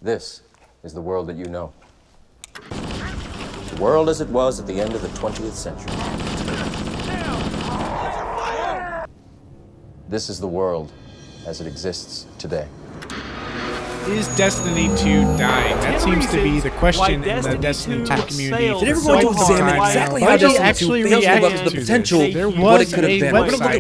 This is the world that you know. The world as it was at the end of the 20th century. This is the world as it exists today. Is Destiny 2 dying? That seems to be the question in the Destiny 2 community. Did everyone examine exactly how Destiny 2 feels about the potential, what it could have been?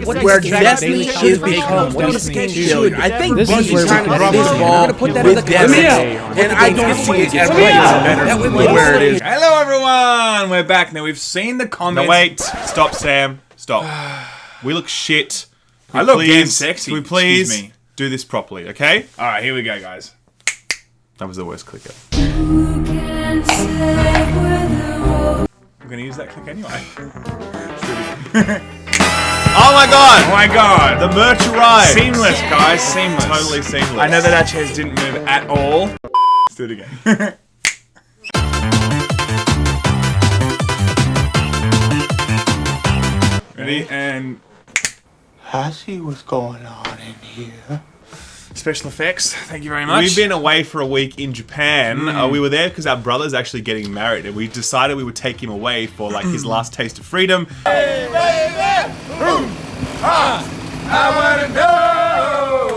Where Destiny is become what it should. I think Bungie's trying to drop the ball with Destiny, and I don't see it as right. That would be where it is. Hello everyone, we're back. Now we've seen the comments. No, wait, stop, Sam, stop. We look shit. I look damn sexy. Can we please do this properly, okay? Alright, here we go, guys. That was the worst click ever. I'm gonna use that click anyway. Oh my god! Oh my god! The merch arrived! Seamless, guys, seamless. Totally seamless. I know that our chairs didn't move at all. Let's do it again. Ready? And... I see what's going on in here. Special effects, thank you very much. We've been away for a week in Japan. We were there because our brother's actually getting married, and we decided we would take him away for like his last taste of freedom. Hey, baby! I wanna know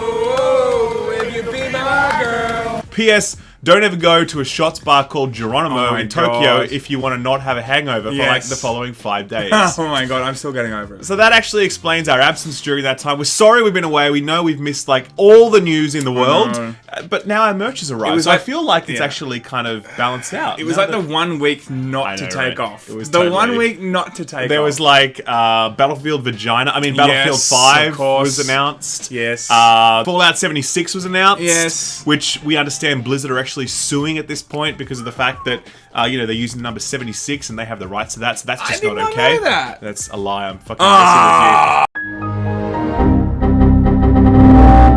if you be my girl. P.S. Don't ever go to a shots bar called Geronimo in Tokyo God. if you want to not have a hangover for like the following 5 days. Oh my god, I'm still getting over it. So that actually explains our absence during that time. We're sorry we've been away. We know we've missed like all the news in the world, but now our merch has arrived. So I feel like it's actually kind of balanced out. It was like the 1 week not to take off. It was the 1 week not to take off. There was like Battlefield Vagina. I mean, Battlefield 5 was announced. Yes. Fallout 76 was announced. Yes. Which we understand Blizzard are actually suing at this point because of the fact that you know, they're using the number 76 and they have the rights to that, so that's just not okay. Know that. That's a lie. I'm fucking messing with you.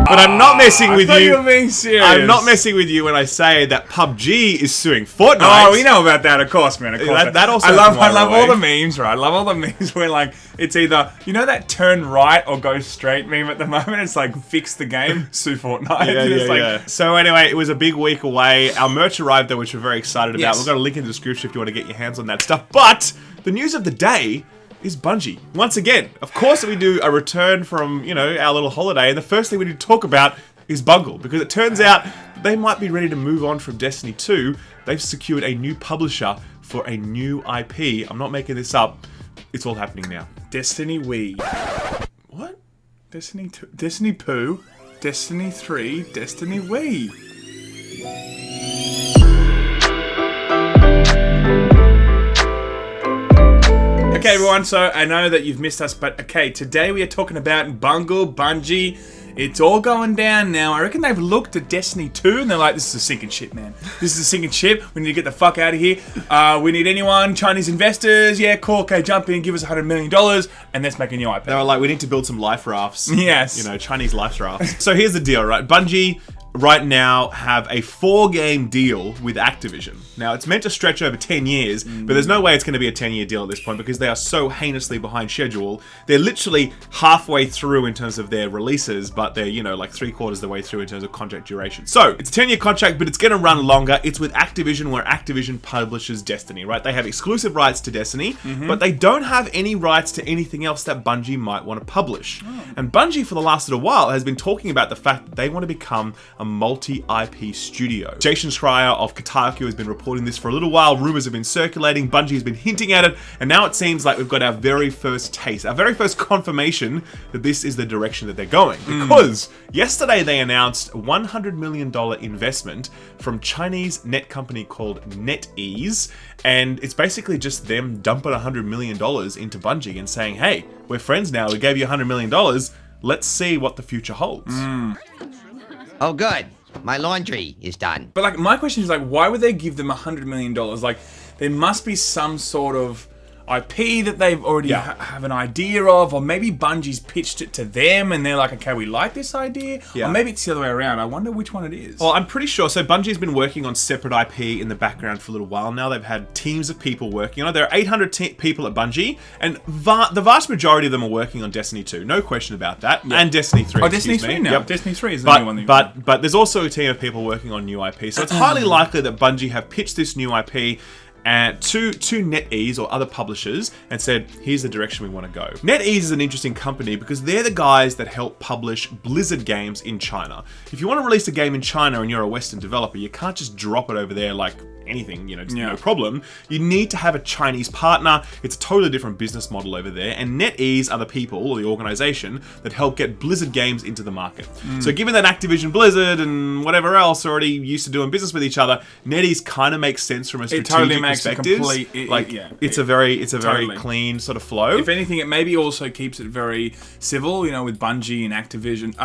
But I'm not messing with you. I thought you were being serious. I'm not messing with you when I say that PUBG is suing Fortnite. Oh, we know about that, of course, man. Of course. That also. I love all the memes, right? I love all the memes where like it's either, you know, that turn right or go straight meme at the moment. It's like fix the game, sue Fortnite. Yeah. So anyway, it was a big week away. Our merch arrived though, which we're very excited about. We've got a link in the description if you want to get your hands on that stuff. But the news of the day is Bungie. Once again, of course we do a return from, you know, our little holiday, and the first thing we need to talk about is Bungie, because it turns out they might be ready to move on from Destiny 2. They've secured a new publisher for a new IP. I'm not making this up. It's all happening now. Destiny Wii. What? Destiny 2, Destiny Poo, Destiny 3, Destiny Wii. Okay, everyone, so I know that you've missed us, but okay, today we are talking about Bungie. It's all going down now. I reckon they've looked at Destiny 2 and they're like, this is a sinking ship, man. This is a sinking ship. We need to get the fuck out of here. We need anyone, Chinese investors. Yeah, cool. Okay, jump in, give us $100 million, and let's make a new IP. They were like, we need to build some life rafts. Yes. You know, Chinese life rafts. So here's the deal, right? Bungie right now have a 4-game deal with Activision. Now, it's meant to stretch over 10 years, but there's no way it's going to be a 10-year deal at this point because they are so heinously behind schedule. They're literally halfway through in terms of their releases, but they're, you know, like 3/4 of the way through in terms of contract duration. So, it's a 10-year contract, but it's going to run longer. It's with Activision, where Activision publishes Destiny, right? They have exclusive rights to Destiny, but they don't have any rights to anything else that Bungie might want to publish. And Bungie, for the last little while, has been talking about the fact that they want to become a multi-IP studio. Jason Schreier of Kotaku has been reporting this for a little while. Rumors have been circulating. Bungie has been hinting at it. And now it seems like we've got our very first taste, our very first confirmation that this is the direction that they're going. Because yesterday they announced a $100 million investment from Chinese net company called NetEase. And it's basically just them dumping $100 million into Bungie and saying, hey, we're friends now. We gave you $100 million. Let's see what the future holds. Oh, good. My laundry is done. But like, my question is like, why would they give them $100 million? Like, there must be some sort of, IP that they've already have an idea of, or maybe Bungie's pitched it to them and they're like, okay, we like this idea, or maybe it's the other way around. I wonder which one it is. Well, I'm pretty sure. So Bungie's been working on separate IP in the background for a little while now. They've had teams of people working on it. There are 800 people at Bungie, and the vast majority of them are working on Destiny 2. No question about that. And Destiny 3. Oh, Destiny 3 now. Destiny 3 is the new one. But there's also a team of people working on new IP. So it's highly likely that Bungie have pitched this new IP to NetEase or other publishers and said, here's the direction we want to go. NetEase is an interesting company because they're the guys that help publish Blizzard games in China. If you want to release a game in China and you're a Western developer, you can't just drop it over there like anything, you know, no problem. You need to have a Chinese partner. It's a totally different business model over there. And NetEase are the people, or the organization, that help get Blizzard games into the market. So given that Activision, Blizzard, and whatever else are already used to doing business with each other, NetEase kind of makes sense from a strategic perspective. It's a very clean sort of flow. If anything, it maybe also keeps it very civil, you know, with Bungie and Activision,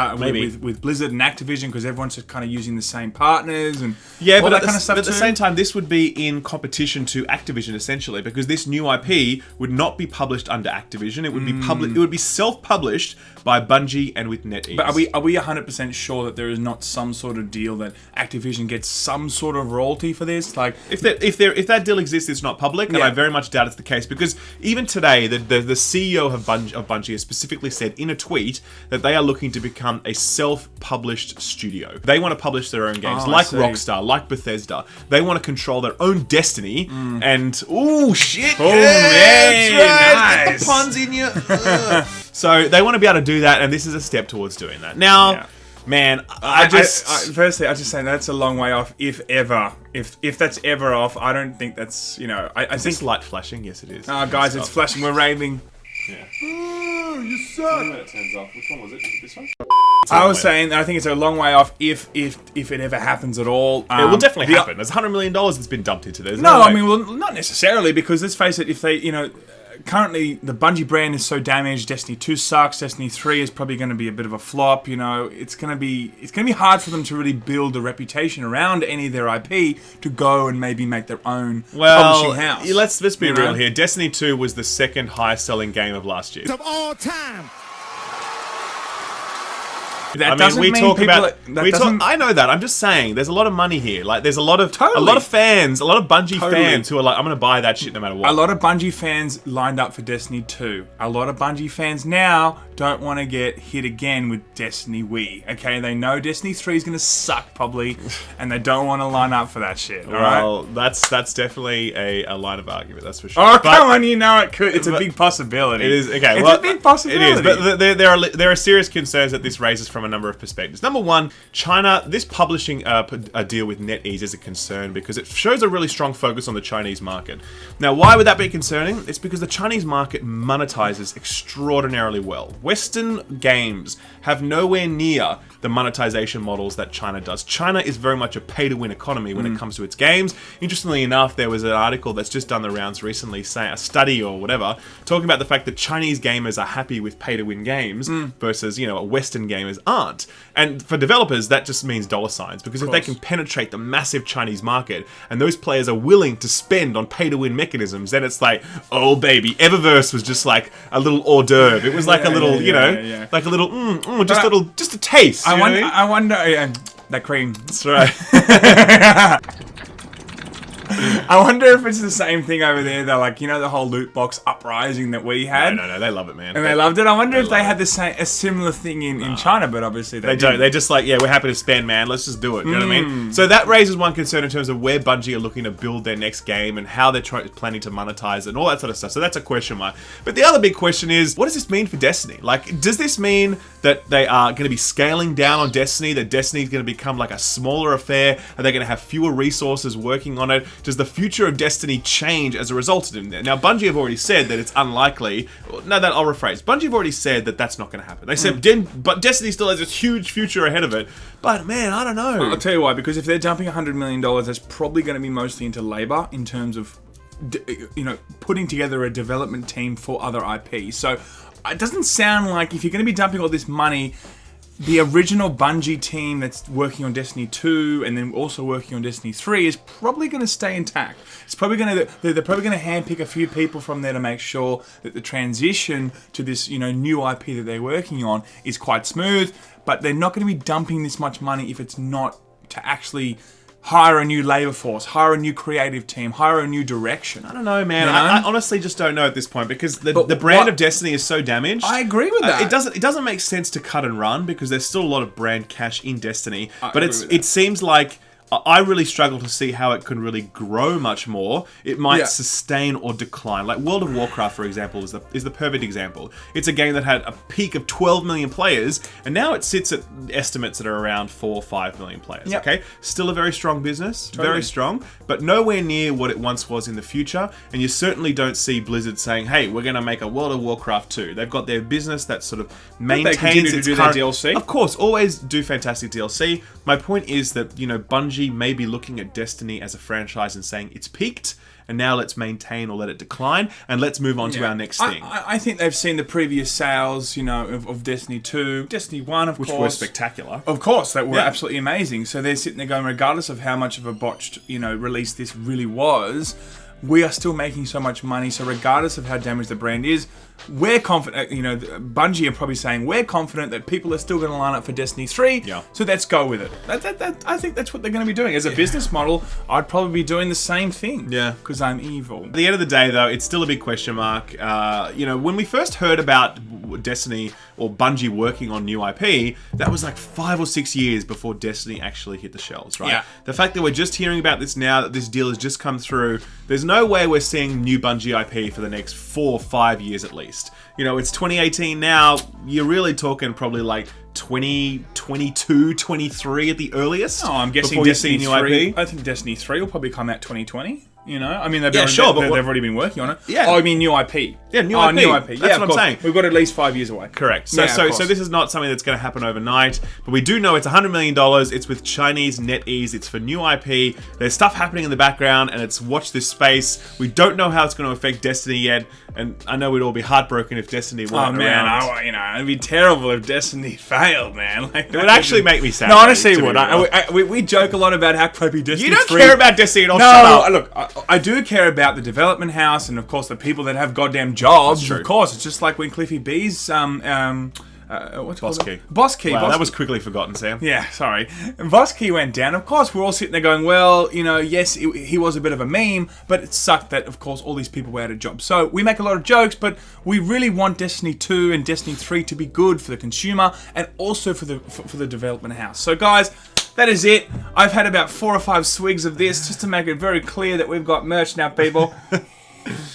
with Blizzard and Activision, because everyone's just kind of using the same partners and all that kind of stuff. But at the same time, this would be in competition to Activision essentially, because this new IP would not be published under Activision. It would be It would be self-published by Bungie and with NetEase. But are we 100% sure that there is not some sort of deal that Activision gets some sort of royalty for this? Like, if that deal exists, it's not public, and I very much doubt it's the case, because even today, the CEO of Bungie has specifically said in a tweet that they are looking to become a self-published studio. They want to publish their own games, like Rockstar, like Bethesda. They want to control their own destiny, and nice. Get the puns in you. So they want to be able to do that, and this is a step towards doing that. Now, man, firstly, I just say that's a long way off, if ever. If that's ever off, I don't think that's, you know, I think light flashing. Yes, it is. Oh, guys, it's flashing. We're raving. Yeah. You suck. It turns off. Which one was it? Was it this one? I was saying, I think it's a long way off if it ever happens at all. It will definitely happen. There's $100 million that's been dumped into this. No, I mean, well, not necessarily, because let's face it, if they, you know, currently the Bungie brand is so damaged. Destiny 2 sucks. Destiny 3 is probably going to be a bit of a flop. You know, it's going to be hard for them to really build a reputation around any of their IP to go and maybe make their own publishing house. Let's be real here. Destiny 2 was the second highest selling game of last year. Of all time. I know that. I'm just saying, there's a lot of money here. Like, there's a lot of fans, a lot of Bungie fans who are like, I'm going to buy that shit no matter what. A lot of Bungie fans lined up for Destiny 2. A lot of Bungie fans now don't want to get hit again with Destiny Wii. Okay, they know Destiny 3 is going to suck probably, and they don't want to line up for that shit. Well, that's definitely a line of argument. That's for sure. Oh, come on, you know it could. It's a big possibility. It is okay. It's a big possibility. It is, but there are serious concerns that this raises from a number of perspectives. Number one, China. This publishing a deal with NetEase is a concern because it shows a really strong focus on the Chinese market. Now, why would that be concerning? It's because the Chinese market monetizes extraordinarily well. Western games have nowhere near the monetization models that China does. China is very much a pay-to-win economy when it comes to its games. Interestingly enough, there was an article that's just done the rounds recently, saying a study or whatever, talking about the fact that Chinese gamers are happy with pay-to-win games versus, you know, Western gamers aren't. And for developers, that just means dollar signs, because if they can penetrate the massive Chinese market and those players are willing to spend on pay-to-win mechanisms, then it's like, oh baby, Eververse was just like a little hors d'oeuvre. It was like a little, like a little, just a taste. I wonder, that cream. That's right. I wonder if it's the same thing over there. They're like, you know, the whole loot box uprising that we had. No, they love it, man. And they loved it. I wonder if they had a similar thing in China, but obviously they don't. They're just like, yeah, we're happy to spend, man. Let's just do it. You know what I mean? So that raises one concern in terms of where Bungie are looking to build their next game and how they're planning to monetize it and all that sort of stuff. So that's a question mark. But the other big question is, what does this mean for Destiny? Like, does this mean that they are going to be scaling down on Destiny? That Destiny is going to become like a smaller affair? Are they going to have fewer resources working on it? Does the future of Destiny change as a result of it? Now, Bungie have already said that it's unlikely. No, that I'll rephrase. Bungie have already said that that's not going to happen. They said, but Destiny still has this huge future ahead of it. But man, I don't know. I'll tell you why. Because if they're dumping $100 million, that's probably going to be mostly into labor in terms of, you know, putting together a development team for other IP. So it doesn't sound like if you're going to be dumping all this money, the original Bungie team that's working on Destiny 2 and then also working on Destiny 3 is probably going to stay intact. It's probably going to they're probably going to handpick a few people from there to make sure that the transition to this new IP that they're working on is quite smooth. But they're not going to be dumping this much money if it's not to actually hire a new labor force, hire a new creative team, hire a new direction. I don't know, man. I honestly just don't know at this point because the brand of Destiny is so damaged. I agree with that. It doesn't make sense to cut and run because there's still a lot of brand cash in Destiny. But it seems like I really struggle to see how it could really grow much more. It might sustain or decline. Like World of Warcraft, for example, is the perfect example. It's a game that had a peak of 12 million players, and now it sits at estimates that are around 4 or 5 million players. Yep. Okay, still a very strong business, Totally. very strong, but nowhere near what it once was in the future. And you certainly don't see Blizzard saying, "Hey, we're going to make a World of Warcraft 2." They've got their business that sort of maintains continue to its do their current DLC? Of course, always do fantastic DLC. My point is that Bungie may be looking at Destiny as a franchise and saying it's peaked, and now let's maintain or let it decline, and let's move on to our next thing. I think they've seen the previous sales, of Destiny 2, Destiny 1, of Which course. were spectacular. Of course, that were absolutely amazing. So they're sitting there going, regardless of how much of a botched, release this really was, we are still making so much money. So regardless of how damaged the brand is, we're confident, Bungie are probably saying, we're confident that people are still going to line up for Destiny 3, so let's go with it. I think that's what they're going to be doing. As a business model, I'd probably be doing the same thing. Yeah. Because I'm evil. At the end of the day, though, it's still a big question mark. When we first heard about Destiny or Bungie working on new IP, that was like 5 or 6 years before Destiny actually hit the shelves, right? Yeah. The fact that we're just hearing about this now, that this deal has just come through, there's no way we're seeing new Bungie IP for the next 4 or 5 years at least. It's 2018 now. You're really talking probably like 2022, 23 at the earliest. No, I'm guessing before Destiny you see new 3. IP. I think Destiny 3 will probably come out 2020. They've already been working on it. Yeah. Oh, I mean new IP. Yeah, new IP. New IP. That's what I'm saying. We've got at least 5 years away. Correct. So this is not something that's going to happen overnight, but we do know it's $100 million. It's with Chinese NetEase. It's for new IP. There's stuff happening in the background, and it's watch this space. We don't know how it's going to affect Destiny yet, and I know we'd all be heartbroken if Destiny weren't around. It'd be terrible if Destiny failed, man. It would actually make me sad. No, honestly, it would. We joke a lot about how crappy Destiny 3... You don't care about Destiny at all. No, look, I do care about the development house and, of course, the people that have goddamn jobs. Of course, it's just like when Cliffy B's... Boss Key. Boss Key. Wow, that was quickly forgotten, Sam. Yeah, sorry. Boss Key went down. Of course, we're all sitting there going, well, yes, he was a bit of a meme, but it sucked that, of course, all these people were out of jobs. So we make a lot of jokes, but we really want Destiny 2 and Destiny 3 to be good for the consumer and also for the development house. So, guys... That is it. I've had about 4 or 5 swigs of this just to make it very clear that we've got merch now, people.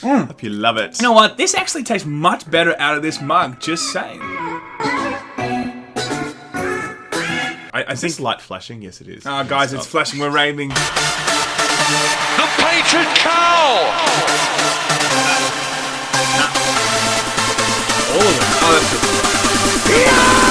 Hope you love it. You know what? This actually tastes much better out of this mug. Just saying. I think it's light flashing. Yes, it is. Oh, guys, it's flashing. We're raving. The Patron Cow! All of them. Oh, that's good. Yeah!